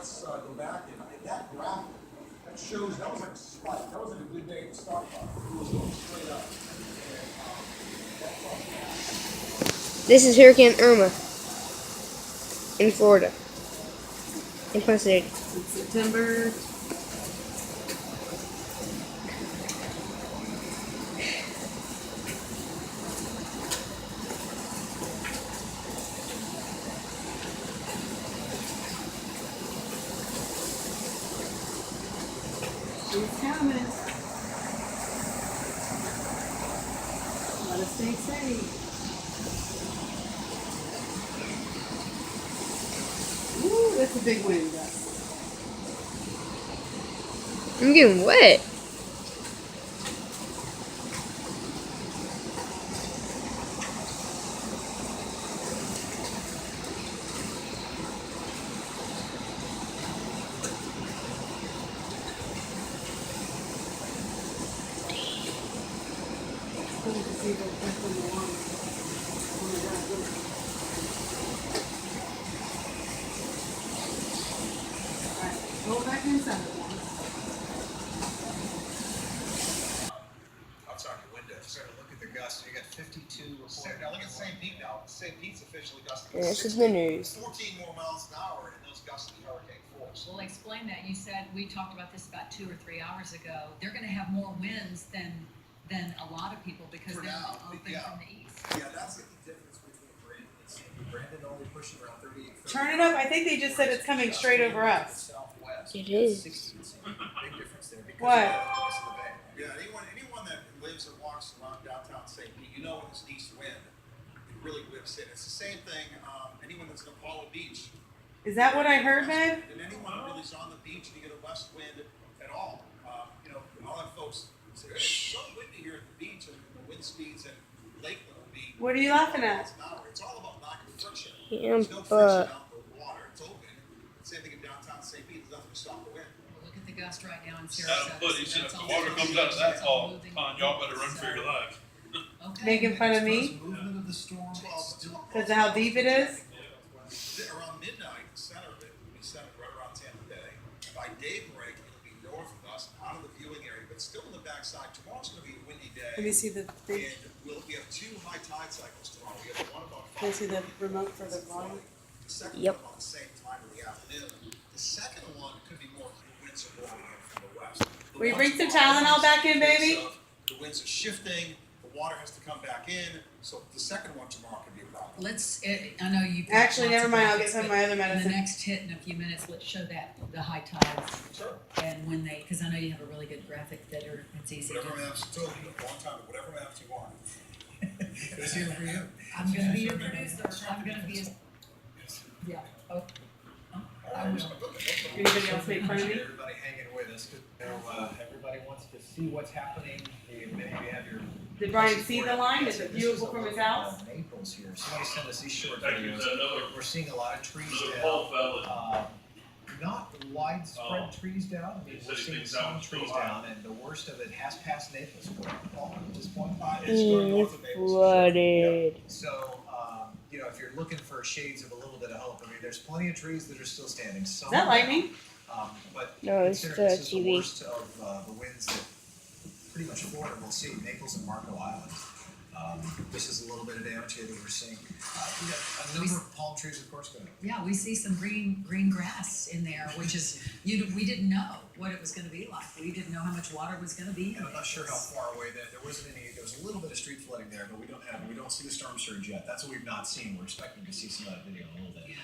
let's go back and that graphic that shows that was like a spike. That was like a good day to start off. It was going straight up. This is Hurricane Irma in Florida, in Plant City. It's September. She's coming. Let us stay safe. Ooh, that's a big wind, Gus. I'm getting wet. Cool to see the effect on the water. Oh my God, look. Alright, go back inside again. Outside your window, start to look at the gusts. You got 52 reported. Now look at St. Pete now. St. Pete's officially gusting. Yeah, this is the news. 14 more miles an hour, and those gusts will be hurricane force. Well, explain that. You said we talked about this about 2 or 3 hours ago. They're going to have more winds than a lot of people because For they're now, open yeah. from the east. Yeah, that's the difference between Brandon and St. Pete. Brandon only pushing around 38. Turn it up. I think they just said it's coming straight over us. Southwest. It is. 60 and St. Pete. Big difference there. Because What? of the thickness of the bay. Yeah, anyone that lives or walks around downtown St. Pete, you know when it's an east wind, it really whips in. It's the same thing. Anyone that's in Apollo Beach. Is that what I heard, babe? And anyone who really's on the beach and you get a west wind at all, I'll have folks say, hey, it's so windy here at the beach, and the wind speeds and Lakeland will be. What are you laughing at? It's all about lack of friction. Yeah, There's no friction out in the water. It's open. Same thing in downtown St. Pete. There's nothing to stop the wind. Well, look at the gust right now in Sarasota. But he said if That's the all water moving. comes out of that That's all fall, moving. y'all better run for your life. Okay. Making fun of me Movement of the storm. because of how deep it is? Around midnight, the center of it will be centered right around Tampa Bay. By daybreak, it'll be north of us, out of the viewing area, but still on the backside. Tomorrow's going to be a windy day. Let me see the thing. And we have 2 high tide cycles tomorrow. We have one about 5. Can I see the remote for the volume? The second Yep. one about the same time in the afternoon. The second one could be more winds are blowing in from the west. Will you bring some Tylenol back in, baby? The winds are shifting. The water has to come back in. So the second one tomorrow could be a problem. I know you. Actually, never mind. I'll get some of my other In the medicine. next hit in a few minutes, let's show that the high tides Sure. and when they, because I know you have a really good graphic that it's easy. Whatever maps you told me a long time, whatever maps you want. It's here for you. I'm going to be your producer. I'm going to be his. Yeah. Oh. I will. Anybody else make fun of me? Everybody hanging with us. Everybody wants to see what's happening. Maybe you have your. Did Brian see the line? Is it viewable from his house? Naples here. Somebody sent us these short Thank you, videos. sir. We're seeing a lot of trees The down. whole fella. Not widespread Oh. trees down. I mean, He we're said he seeing thinks that some one's still trees high. down, and the worst of it has passed Naples. Paul, at this point. It's going north of It's Naples. flooded. So, if you're looking for shades of a little bit of hope, I mean, there's plenty of trees that are still standing. Some Is that lightning? But No, it's considering the this is TV. the worst of the winds that pretty much Florida will see, Naples and Marco Island. This is a little bit of damage here that we're seeing. We got a number of palm trees, of course, going. Yeah, we see some green grass in there, which is we didn't know what it was going to be like. We didn't know how much water was going to be. And I'm not sure how far away that there wasn't any. There was a little bit of street flooding there, but we don't see the storm surge yet. That's what we've not seen. We're expecting to see some of that video in a little bit. Yeah.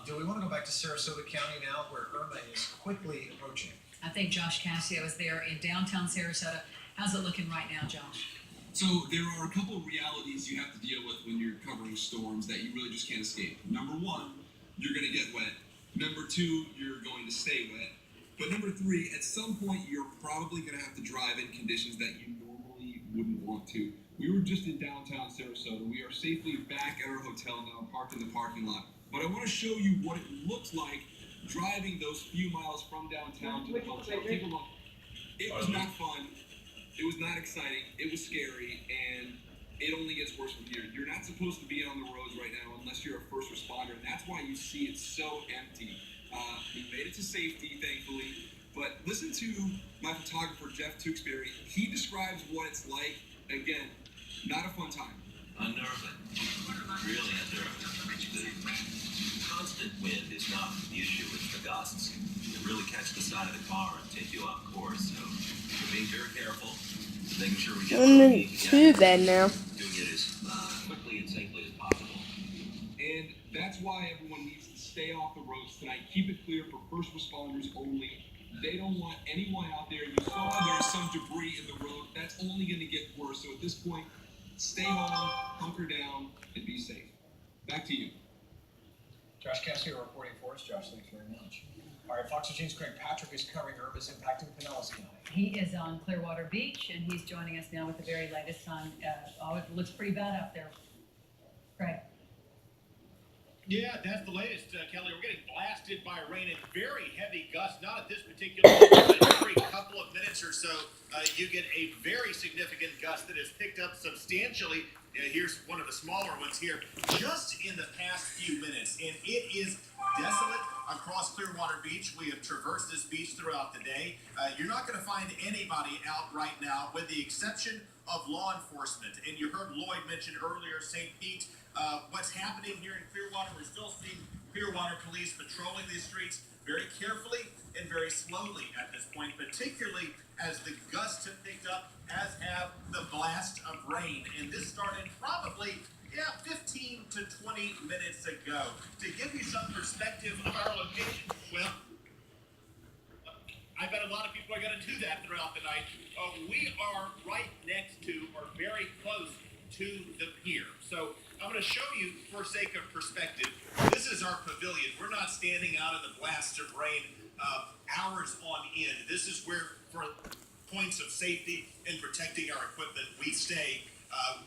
Do we want to go back to Sarasota County now, where Irma is quickly approaching? I think Josh Cassio is there in downtown Sarasota. How's it looking right now, Josh? So there are a couple of realities you have to deal with when you're covering storms that you really just can't escape. Number one, you're going to get wet. Number two, you're going to stay wet. But number three, at some point, you're probably going to have to drive in conditions that you normally wouldn't want to. We were just in downtown Sarasota. We are safely back at our hotel now, parked in the parking lot. But I want to show you what it looks like driving those few miles from downtown to the hotel. Take a look. It was not fun. It was not exciting. It was scary, and it only gets worse from here. You're not supposed to be on the roads right now unless you're a first responder, and that's why you see it so empty. We made it to safety, thankfully. But listen to my photographer, Jeff Tewksbury. He describes what it's like. Again, not a fun time. Unnerving. Really unnerving. The constant wind is not the issue, it's the gusts. They really catch the side of the car and take you off course. So we're being very careful, making sure we get where we need to Too get, bad now. doing it as quickly and safely as possible. And that's why everyone needs to stay off the roads tonight. Keep it clear for first responders only. They don't want anyone out there. You saw there's some debris in the road. That's only going to get worse. So at this point, stay home, hunker down, and be safe. Back to you. Josh Cassidy reporting for us. Josh, thanks very much. All right, Fox 15's Craig Patrick is covering Irma's impact in Pinellas County. He is on Clearwater Beach, and he's joining us now with the very latest on. It looks pretty bad out there. Craig. Yeah, that's the latest, Kelly. We're getting blasted by rain and very heavy gusts. Not at this particular moment, but every couple of minutes or so, you get a very significant gust that has picked up substantially. Here's one of the smaller ones here, just in the past few minutes, and it is desolate across Clearwater Beach. We have traversed this beach throughout the day. You're not going to find anybody out right now, with the exception of law enforcement. And you heard Lloyd mention earlier, St. Pete. What's happening here in Clearwater, we're still seeing Clearwater police patrolling these streets very carefully and very slowly at this point, particularly as the gusts have picked up, as have the blast of rain. And this started probably 15 to 20 minutes ago. To give you some perspective of our location, well, I bet a lot of people are going to do that throughout the night. We are right next to, or very close to, the pier. So I'm going to show you, for sake of perspective, this is our pavilion. We're not standing out in the blast of rain hours on end. This is where, for points of safety and protecting our equipment, we stay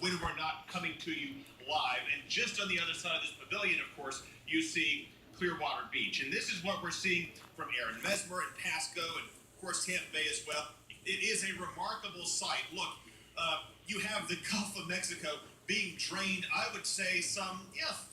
when we're not coming to you live. And just on the other side of this pavilion, of course, you see Clearwater Beach. And this is what we're seeing from Aaron Mesmer and Pasco and, of course, Tampa Bay as well. It is a remarkable sight. Look, you have the Gulf of Mexico being drained, I would say, some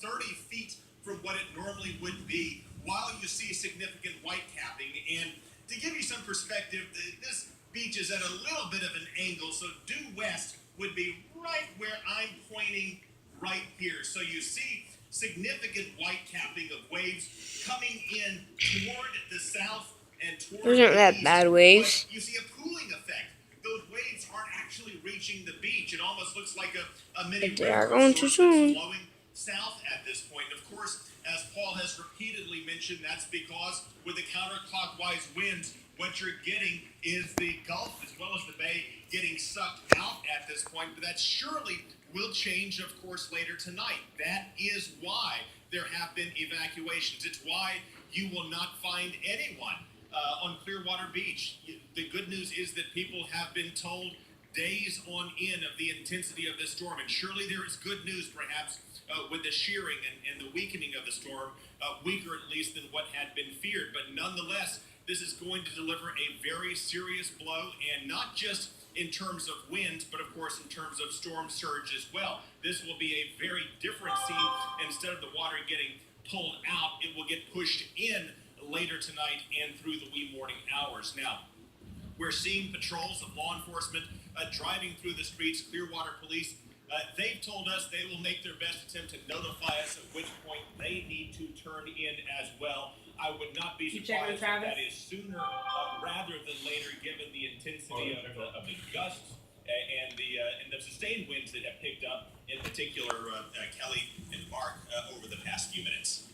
30 feet from what it normally would be, while you see significant white capping. And to give you some perspective, this beach is at a little bit of an angle, so due west would be right where I'm pointing right here. So you see significant white capping of waves coming in toward the south and toward Those aren't the that east. bad waves. But you see a cooling effect. Those waves aren't actually reaching the beach. It almost looks like a mini They are river going of too sorts soon. that's flowing south at this point. Of course, as Paul has repeatedly mentioned, that's because with the counterclockwise winds, what you're getting is the Gulf as well as the Bay getting sucked out at this point. But that surely will change, of course, later tonight. That is why there have been evacuations. It's why you will not find anyone on Clearwater Beach. The good news is that people have been told days on end of the intensity of this storm. And surely there is good news, perhaps, with the shearing and the weakening of the storm, weaker at least than what had been feared. But nonetheless, this is going to deliver a very serious blow, and not just in terms of winds, but of course in terms of storm surge as well. This will be a very different scene. Instead of the water getting pulled out, it will get pushed in later tonight and through the wee morning hours. Now, we're seeing patrols of law enforcement driving through the streets. Clearwater Police, they've told us they will make their best attempt to notify us at which point they need to turn in as well. I would not be surprised if that is sooner rather than later, given the intensity of the gusts and the sustained winds that have picked up, in particular, Kelly and Mark, over the past few minutes.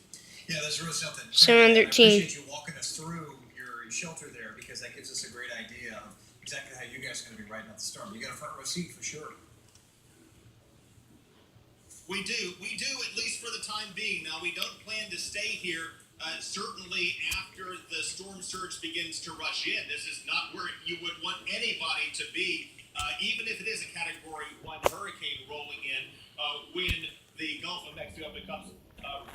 Yeah, that's really something. 713. I appreciate you walking us through your shelter there, because that gives us a great idea of exactly how you guys are going to be riding out the storm. You got a front row seat for sure. We do, at least for the time being. Now, we don't plan to stay here, certainly after the storm surge begins to rush in. This is not where you would want anybody to be, even if it is a Category 1 hurricane rolling in, when the Gulf of Mexico becomes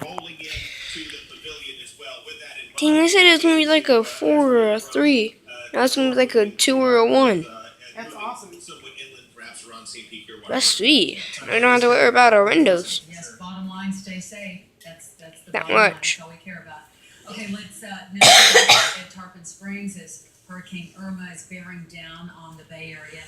rolling in to the pavilion as well. With that in mind, Dang, I said it was going to be like a 4 or a 3. Now it's going to be like a 2 or a 1. That's awesome. Somewhat inland, perhaps around St. Pete, That's sweet. I don't have to worry about our windows. Yes, bottom line, stay safe. That's the That bottom line. much. That's all we care about. Okay, let's now at Tarpon Springs as Hurricane Irma is bearing down on the Bay Area.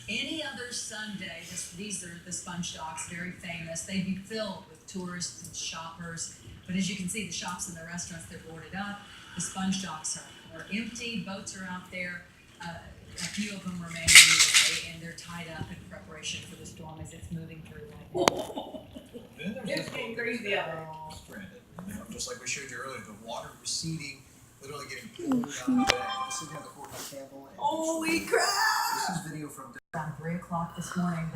Any other Sunday, these are the sponge docks, very famous. They'd be filled with tourists and shoppers. But as you can see, the shops and the restaurants, they're boarded up. The sponge docks are empty. Boats are out there. A few of them remain anyway, and they're tied up in preparation for the storm as it's moving through right now. Then there's It's this getting little crazy out there. stranded. You know, just like we showed you earlier, the water receding, literally getting pulled down the bay. This is the Fort Campbell. Holy crap! This is video from. Around 3 o'clock this morning,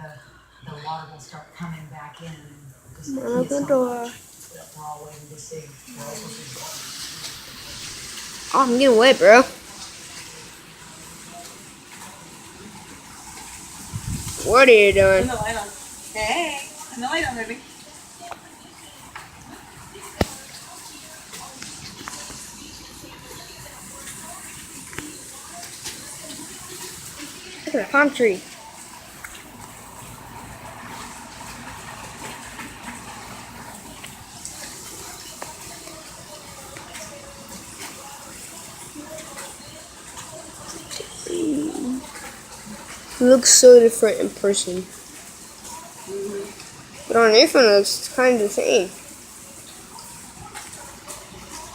the water will start coming back in. And just Open the door. we're all waiting to see. Oh, I'm getting wet, bro. What are you doing? Turn the light on. Hey, turn the light on, baby. Look at the palm tree. It looks so different in person. But on your phone, it looks kind of the same.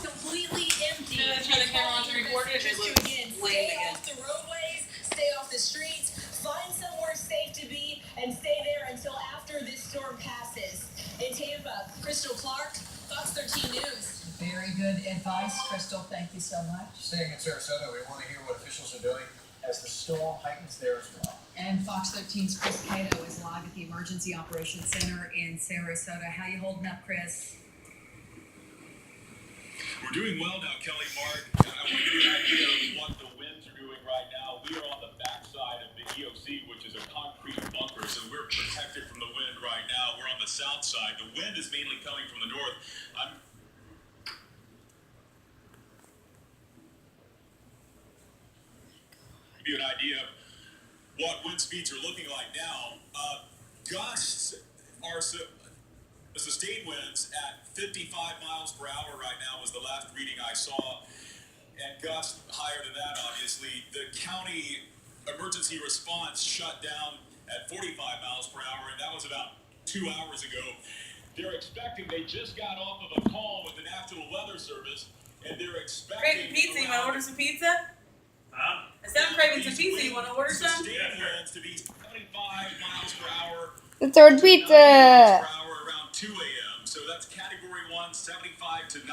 Completely empty. Then I turn the camera on to record it, it looks lame Stay again. off the roadways, stay off the streets, find somewhere safe to be, and stay there until after this storm passes. In Tampa, Crystal Clark, Fox 13 News. Very good advice, Crystal. Thank you so much. Staying in Sarasota, we want to hear what officials are doing as the storm heightens there as well. And Fox 13's Chris Cato is live at the Emergency Operations Center in Sarasota. How you holding up, Chris? We're doing well now, Kelly. Mark, I want to give you an idea of what the winds are doing right now. We are on the backside of the EOC, which is a concrete bunker, so we're protected from the wind right now. We're on the south side. The wind is mainly coming from the north. Give you an idea of what wind speeds are looking like now. Gusts are sustained winds at 55 miles per hour right now was the last reading I saw, and gusts higher than that, obviously. The county emergency response shut down at 45 miles per hour, and that was about 2 hours ago. They're expecting, they just got off of a call with the National Weather Service, and they're expecting... Craving pizza, you want to order some pizza? Huh? Instead of craving some pizza, you want to order some? Sustained winds to be 75 miles per hour. The third pizza. Around 2 a.m. So that's category 1, 75 to 90.